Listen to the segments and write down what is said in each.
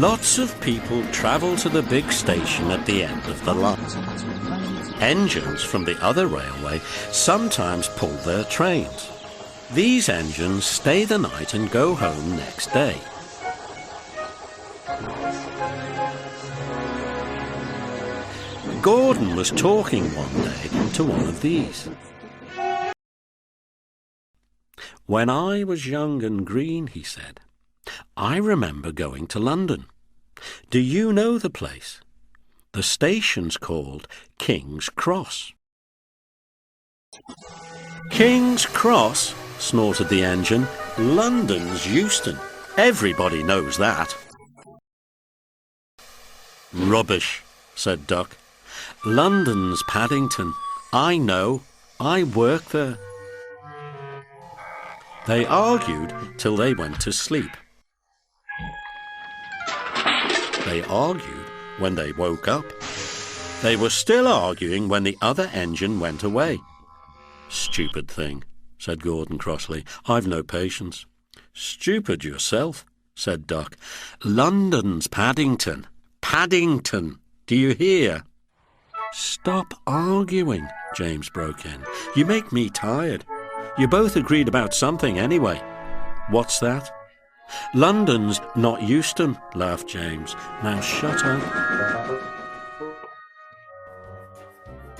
Lots of people travel to the big station at the end of the line. Engines from the other railway sometimes pull their trains. These engines stay the night and go home next day. Gordon was talking one day to one of these. "When I was young and green," he said, "I remember going to London. Do you know the place? The station's called King's Cross." "King's Cross?" snorted the engine. "London's Euston. Everybody knows that." "Rubbish," said Duck. "London's Paddington. I know. I work there." They argued till they went to sleep. They argued when they woke up. They were still arguing when the other engine went away. "Stupid thing," said Gordon crossly. "I've no patience." "Stupid yourself," said Duck. "London's Paddington. Paddington. Do you hear?" "Stop arguing," James broke in. "You make me tired. You both agreed about something anyway." "What's that?" "London's not Euston," laughed James. "Now shut up."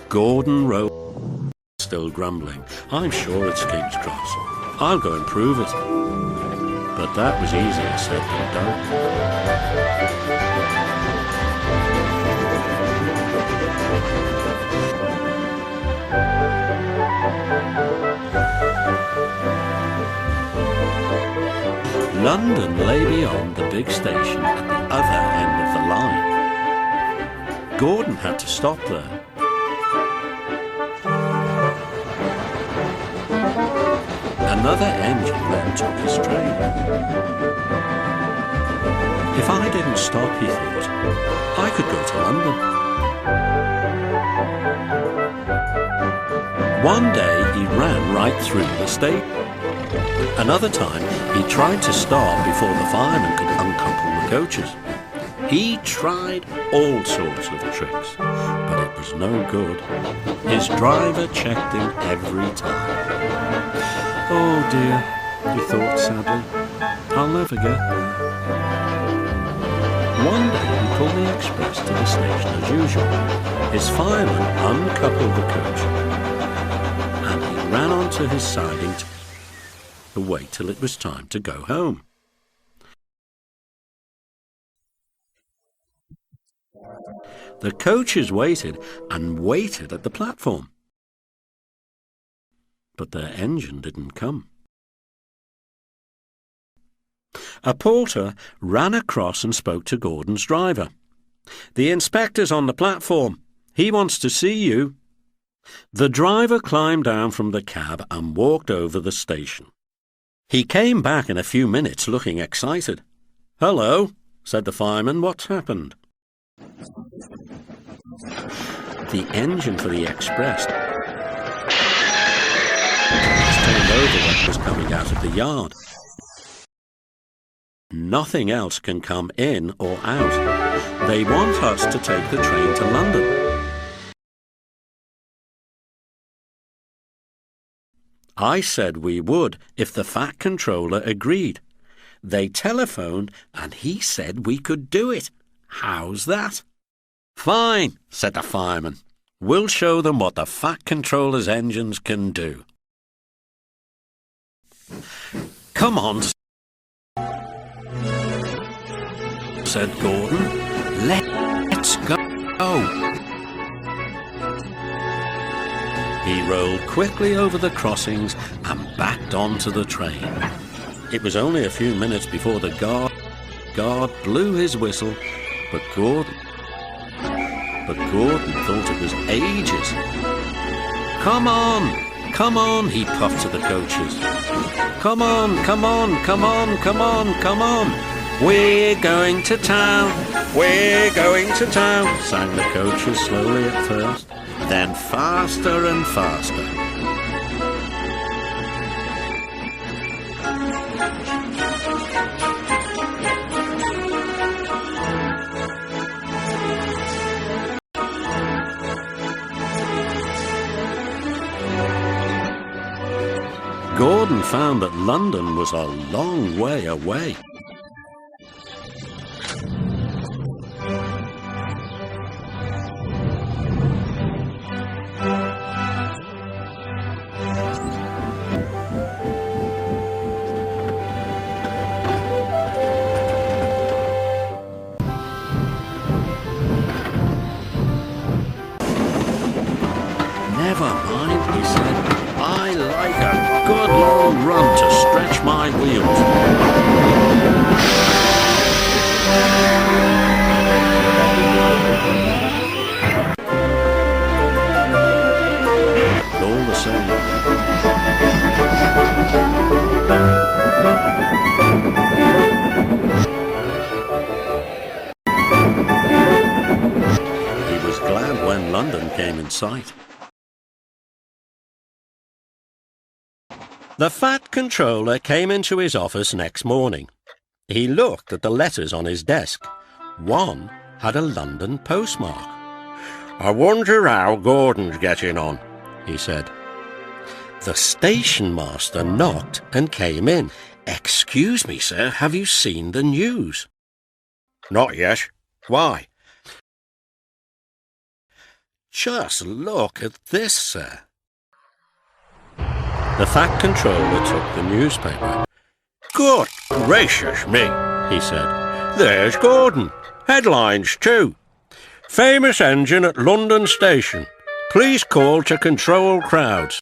Gordon rose, still grumbling. "I'm sure it's King's Cross. I'll go and prove it." But that was easier said than done. London lay beyond the big station at the other end of the line. Gordon had to stop there. Another engine then took his train. If I didn't stop, he thought, I could go to London. One day he ran right through the station. Another time he tried to stop before the fireman could uncouple the coaches. He tried all sorts of tricks, but it was no good. His driver checked him every time. "Oh dear," he thought sadly, "I'll never get there." One day he pulled the express to the station as usual. His fireman uncoupled the coach, and he ran onto his siding to wait till it was time to go home. The coaches waited and waited at the platform, but their engine didn't come. A porter ran across and spoke to Gordon's driver. "The inspector's on the platform. He wants to see you." The driver climbed down from the cab and walked over the station. He came back in a few minutes looking excited. "Hello," said the fireman. "What's happened?" The engine for the express was turned over when it was coming out of the yard. Nothing else can come in or out. They want us to take the train to London. I said we would if the Fat Controller agreed. They telephoned and he said we could do it. How's that? "Fine," said the fireman. "We'll show them what the Fat Controller's engines can do." "Come on," said Gordon. "Let's go." He rolled quickly over the crossings and backed onto the train. It was only a few minutes before the guard blew his whistle, but Gordon thought it was ages. Come on," he puffed to the coaches. Come on, come on, come on, come on, come on. We're going to town, we're going to town, sang the coaches slowly at first, then faster and faster. found that London was a long way away. Never mind, he said. I like a good long run to stretch my wheels. All the same. He was glad when London came in sight. The Fat Controller came into his office next morning. He looked at the letters on his desk. One had a London postmark. "I wonder how Gordon's getting on," he said. The station master knocked and came in. "Excuse me, sir, have you seen the news?" "Not yet. Why?" "Just look at this, sir." The Fat Controller took the newspaper. "Good gracious me," he said. "There's Gordon. Headlines too. Famous engine at London Station. Please call to control crowds."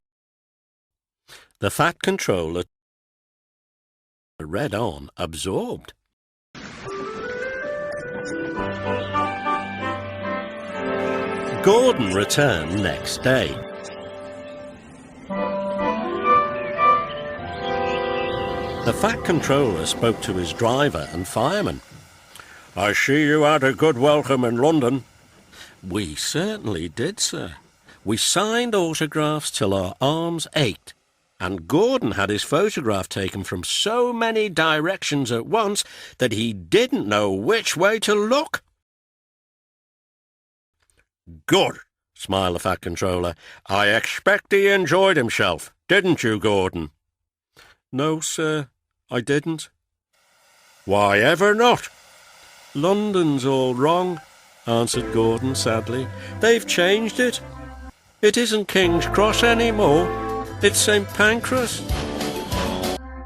The Fat Controller read on, absorbed. Gordon returned next day. The Fat Controller spoke to his driver and fireman. "I see you had a good welcome in London." "We certainly did, sir. We signed autographs till our arms ached, and Gordon had his photograph taken from so many directions at once that he didn't know which way to look." "Good," smiled the Fat Controller. "I expect he enjoyed himself, didn't you, Gordon?" "No, sir, I didn't." "Why ever not?" "London's all wrong," answered Gordon sadly. "They've changed it. It isn't King's Cross anymore. It's St. Pancras."